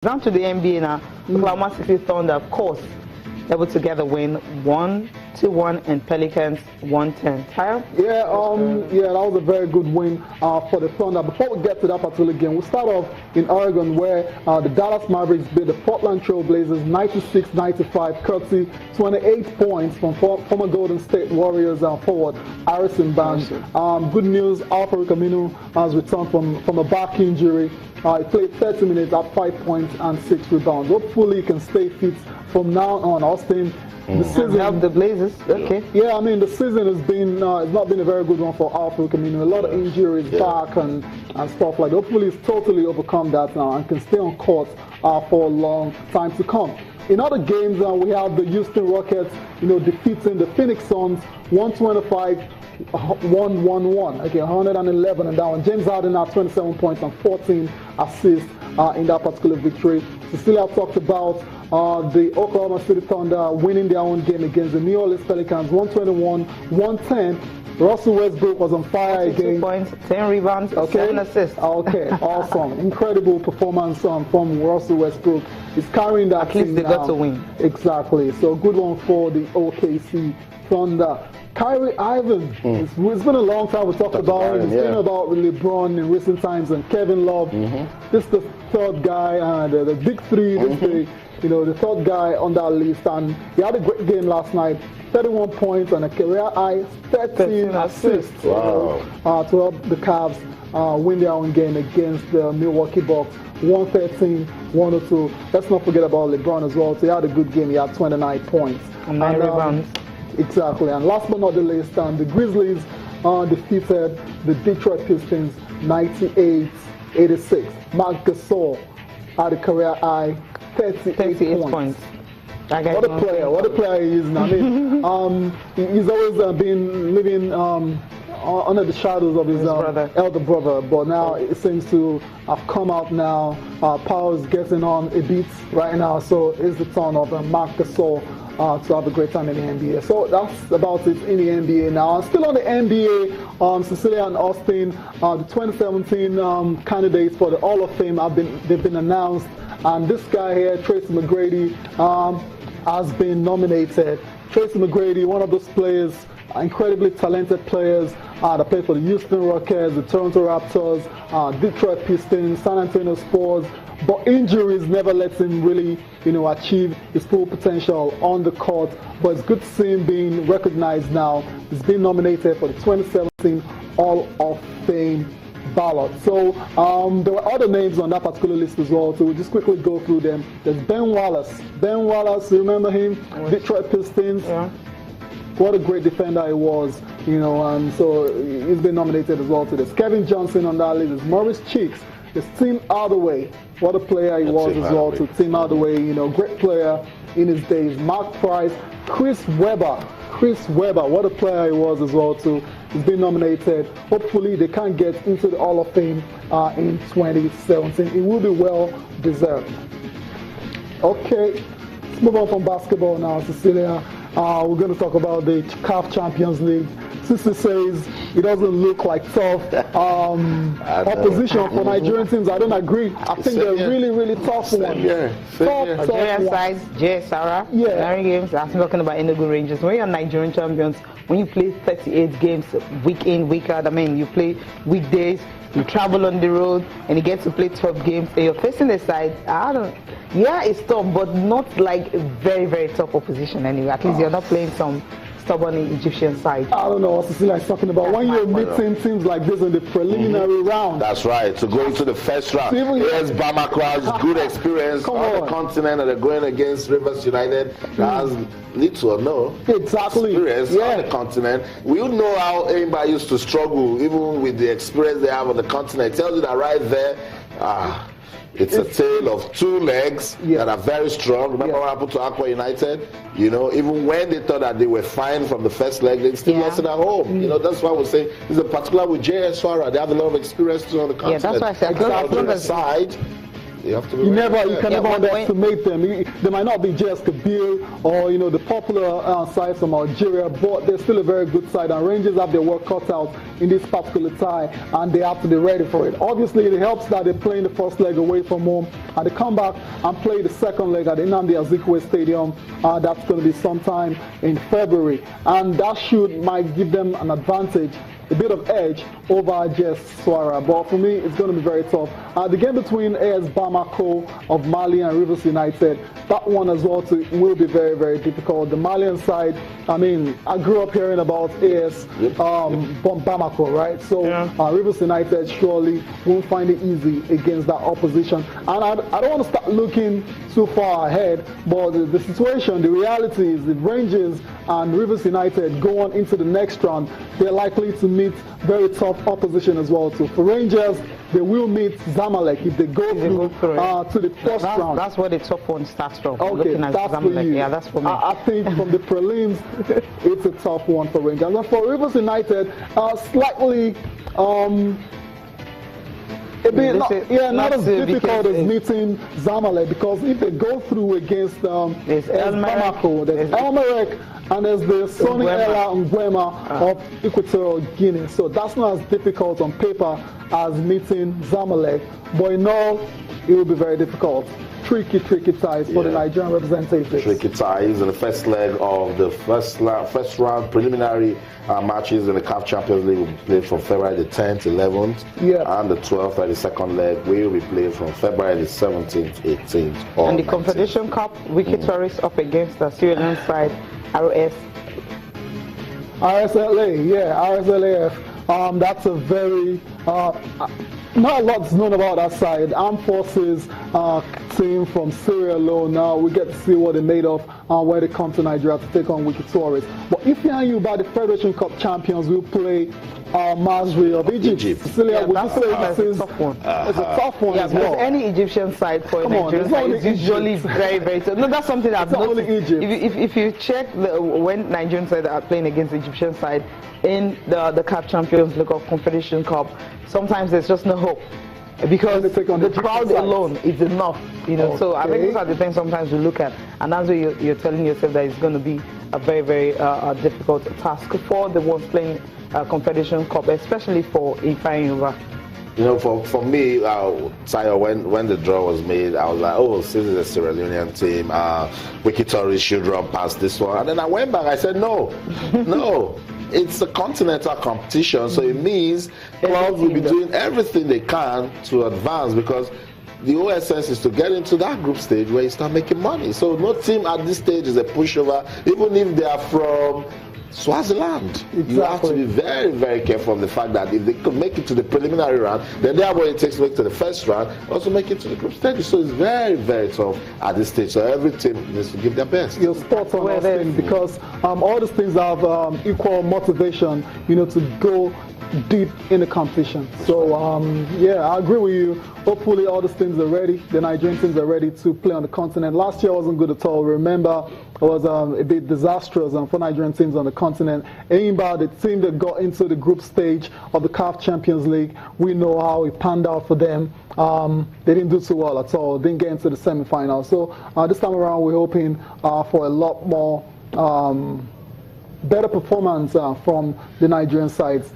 Down to the NBA now. Oklahoma City Thunder, of course, able to get the win 1-1, and Pelicans 1-10. Kyle? Yeah, that was a very good win for the Thunder. Before we get to that particular game, we'll start off in Oregon, where the Dallas Mavericks beat the Portland Trail Blazers 96-95, courtesy 28 points from former Golden State Warriors forward Harrison Barnes. Good news, Al-Farouq Aminu has returned from a back injury. He played 30 minutes at 5 points and 6 rebounds. Hopefully he can stay fit from now on. Austin, the season help the Blazers. Okay. Yeah, I mean the season has been it's not been a very good one for Al-Farouq Aminu. A lot of injuries back and stuff like that. Hopefully he's totally overcome that now and can stay on court for a long time to come. In other games, we have the Houston Rockets, defeating the Phoenix Suns 125-111. Okay, 111 and down. James Harden had 27 points and 14 assists in that particular victory. Cecilia talked about the Oklahoma City Thunder winning their own game against the New Orleans Pelicans 121-110. Russell Westbrook was on fire again. 2 points, 10 rebounds, 7 assists. Okay, awesome. Incredible performance from Russell Westbrook. He's carrying that team. At least they got to win. Exactly. So good one for the OKC Thunder. Kyrie Irving. It's been a long time we talked about him. It's been about LeBron in recent times and Kevin Love. This is the third guy, the big three. This is the third guy on that list. And he had a great game last night. 31 points and a career high 13 assists. Wow. To help the Cavs win their own game against the Milwaukee Bucks. 113-102. Let's not forget about LeBron as well. So he had a good game. He had 29 points. And 9 rebounds. Exactly. And last but not the least, the Grizzlies defeated the Detroit Pistons 98-86. Marc Gasol had a career high 38 points. What a player he is. I mean, he's always been living under the shadows of his elder brother, but now it seems to have come out now. Power is getting on a bit right now, so it's the turn of Marc Gasol to have a great time in the NBA. So that's about it in the NBA now. Still on the NBA, Cecilia and Austin, the 2017 candidates for the Hall of Fame they've been announced, and this guy here, Tracy McGrady, has been nominated. Tracy McGrady, one of those players, incredibly talented players that play for the Houston Rockets, the Toronto Raptors, Detroit Pistons, San Antonio Spurs, but injuries never let him really, achieve his full potential on the court. But it's good to see him being recognized now. He's been nominated for the 2017 Hall of Fame ballot. So there were other names on that particular list as well, so we'll just quickly go through them. There's Ben Wallace. Ben Wallace, you remember him? Detroit Pistons. Yeah. What a great defender he was, and so he's been nominated as well to this. Kevin Johnson on that list. There's Maurice Cheeks. There's Tim Hardaway. What a player he was as well to Tim Hardaway, great player in his days. Mark Price, Chris Webber, what a player he was as well too. He's been nominated. Hopefully they can get into the Hall of Fame in 2017. It will be well deserved. Okay, let's move on from basketball now, Cecilia. We're going to talk about the CAF Champions League. Sisi says it doesn't look like tough opposition for Nigerian teams. I don't agree. I think they're really, really tough ones. Nigerian sides, JSR, Nigerian games. I'm talking about Enugu Rangers. When you're Nigerian champions, when you play 38 games week in, week out, you play weekdays, you travel on the road, and you get to play 12 games, and you're facing a side, it's tough, but not like a very, very tough opposition anyway. At least you're not playing some stubborn Egyptian side. I don't know what Cecilia is talking about. When you're meeting teams like this in the preliminary round. That's right. To go into the first round. Yes, Bamako has good experience on the continent, and they're going against Rivers United. Has little or no experience on the continent. We know how anybody used to struggle, even with the experience they have on the continent. It tells you that right there, it's a tale of two legs that are very strong. Remember what happened to Aqua United? Even when they thought that they were fine from the first leg, they still lost it at home. That's why we say this is a particular with JS Farah. They have a lot of experience too on the continent. Yeah, that's why I said side. You have to be you can never underestimate them. They might not be just the Bill or the popular side from Algeria, but they're still a very good side. And Rangers have their work cut out in this particular tie, and they have to be ready for it. Obviously, it helps that they're playing the first leg away from home, and they come back and play the second leg at the Nnamdi Azikiwe Stadium. That's going to be sometime in February, and that might give them an advantage, a bit of edge over JS Saoura. But for me, it's going to be very tough. The game between AS Bamako of Mali and Rivers United, that one as well will be very, very difficult. The Malian side, I mean, I grew up hearing about AS Bamako, right? So Rivers United surely won't find it easy against that opposition. And I don't want to start looking too far ahead, but the situation, the reality is if Rangers and Rivers United go on into the next round, they're likely to meet very tough opposition as well too. For Rangers, they will meet Zamalek if they go through to the first round. That's where the top one starts from. Okay, that's for you. Yeah, that's for me. I think from the prelims, it's a tough one for Rangers. And for Rivers United, slightly a bit not as difficult as meeting Zamalek, because if they go through against Bamako, there's Elmerek, and there's the Sonny Ella Nguema of Equatorial Guinea. So that's not as difficult on paper as meeting Zamalek, but in all, it will be very difficult. Tricky ties for the Nigerian representatives. Tricky ties in the first leg of the first round preliminary matches in the CAF Champions League will be played from February the 10th, 11th, and the 12th, and the second leg will be played from February the 17th, 18th. And the Confederation Cup, Wiki Tourists up against the Sierra Leone side, RSLAF. That's a very not a lot's known about that side. Armed Forces team from Sierra Leone. Now we get to see what they're made of when they come to Nigeria to take on Wiki Tourists. But if you hear about the Federation Cup champions, we'll play Masri of Egypt. Cecilia, that's a tough one. It's a tough one as well. Any Egyptian side for Nigerian side is usually very, very tough. No, that's something I've noticed. If you check when Nigerian side are playing against the Egyptian side in the CAF Champions League or Confederation Cup, sometimes there's just no hope, because the crowd alone is enough, So I think those are the things sometimes we look at, and that's where you're telling yourself that it's going to be a very, very difficult task for the ones playing Confederation Cup, especially for Ifeanyi. For me, Tayo, when the draw was made, I was like, oh, this is a Sierra Leonean team. Wiki Tourists should run past this one. And then I went back, I said, no. It's a continental competition, so it means clubs will be doing everything they can to advance, because the whole essence is to get into that group stage where you start making money. So no team at this stage is a pushover, even if they are from Swaziland. Exactly. You have to be very, very careful of the fact that if they could make it to the preliminary round, then they have what it takes to make it to the first round, also make it to the group stage. So it's very, very tough at this stage. So every team needs to give their best. You're spot on, Austin, because all these things have equal motivation, to go deep in the competition. So I agree with you. Hopefully all these teams are ready. The Nigerian teams are ready to play on the continent. Last year wasn't good at all. Remember, it was a bit disastrous for Nigerian teams on the continent. Enyimba, the team that got into the group stage of the CAF Champions League, we know how it panned out for them. They didn't do too well at all. Didn't get into the semi-final. So this time around, we're hoping for a lot more better performance from the Nigerian sides